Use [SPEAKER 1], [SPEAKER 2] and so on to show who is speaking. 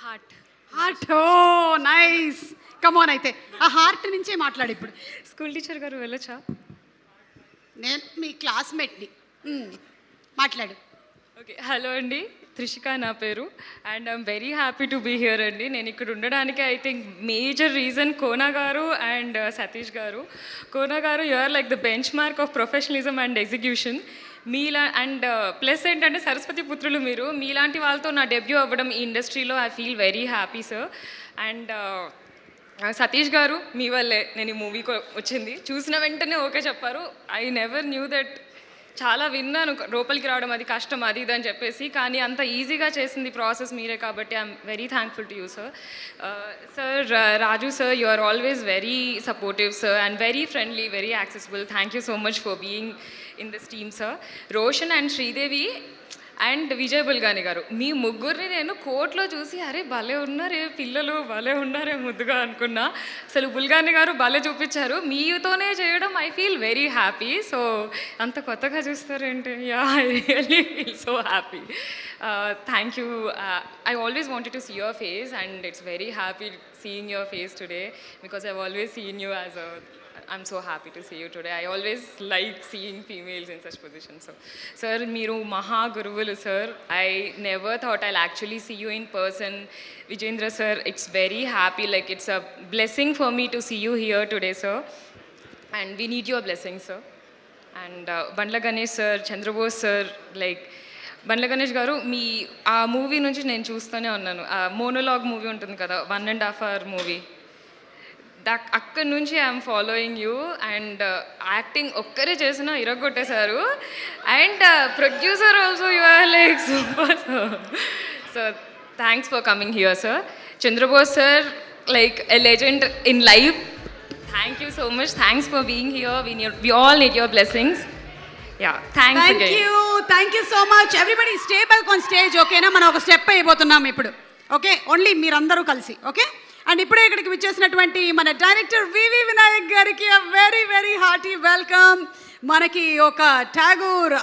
[SPEAKER 1] Heart.
[SPEAKER 2] Heart, ఓ nice. Come on, అయితే ఆ heart నుంచే మాట్లాడు ఇప్పుడు.
[SPEAKER 1] స్కూల్ టీచర్ గారు వెళ్ళొచ్చా?
[SPEAKER 2] నేను మీ క్లాస్మేట్ని. మాట్లాడు.
[SPEAKER 1] ఓకే, హలో అండి, త్రిషిక నా పేరు. And I'm very happy to be here అండి. నేను ఇక్కడ ఉండడానికి I think major reason Kona గారు అండ్ సతీష్ గారు. కోనా గారు, you are like the benchmark of professionalism and execution. మీలా అండ్ ప్లస్ ఏంటంటే సరస్వతి పుత్రులు మీరు. మీలాంటి వాళ్ళతో నా డెబ్యూ అవ్వడం ఈ ఇండస్ట్రీలో I feel very happy sir. And Satish గారు, మీ వల్లే నేను ఈ మూవీకి వచ్చింది. చూసిన వెంటనే ఓకే చెప్పారు. I never knew that. చాలా విన్నాను లోపలికి రావడం అది కష్టం అది ఇది అని చెప్పేసి, కానీ అంత ఈజీగా చేసింది ప్రాసెస్ మీరే కాబట్టి I'm very thankful to you sir. Sir Raju sir, you are always very supportive sir and very friendly, very accessible. Thank you so much for being in this team sir. Roshan and Sridevi and Vijay Bulgani garu, మీ ముగ్గురిని నేను కోర్టులో చూసి అరే భలే ఉన్నారే పిల్లలు, భలే ఉన్నారే ముద్దుగా అనుకున్నా. అసలు బుల్గాని గారు భలే చూపించారు. మీతోనే చేయడం I feel very happy. So అంత కొత్తగా చూస్తారేంటి? Yeah, I really feel so happy. Thank you. I always wanted to see your face and it's very happy seeing your face today because I've always seen you as a I'm so happy to see you today. I always like seeing females in such positions. So, sir, మీరు మహా గురువులు sir. I never thought I'll actually see you in person. Vijendra sir, it's very happy. Like it's a blessing for me to see you here today, sir. And we need your blessings, sir. And Bandla Ganesh sir, Chandrabose sir, like Bandla Ganesh గారు, మీ ఆ movie నుంచి నేను చూస్తూనే ఉన్నాను. ఆ monologue movie ఉంటుంది కదా, 1.5 hour movie, అక్కడి నుంచి I'm following you. And acting ఒక్కరే చేసినా ఇరగొట్టేశారు. And producer also you are like super. So thanks for coming here sir. Chandrabose sir, like a legend in life. Thank you so much. Thanks for being here. We all need your blessings. Yeah, thanks again.
[SPEAKER 2] Thank you so much. Everybody stay back on stage, ఓకేనా? మనం ఒక step అయిపోతున్నాం ఇప్పుడు, okay? Only మీరందరూ కలిసి, okay? And ఇప్పుడే ఇక్కడికి విచ్చేసినటువంటి మన డైరెక్టర్ వివి వినాయక్ గారికి వెరీ వెరీ హార్టీ వెల్కమ్. మనకి ఒక ఠాగూర్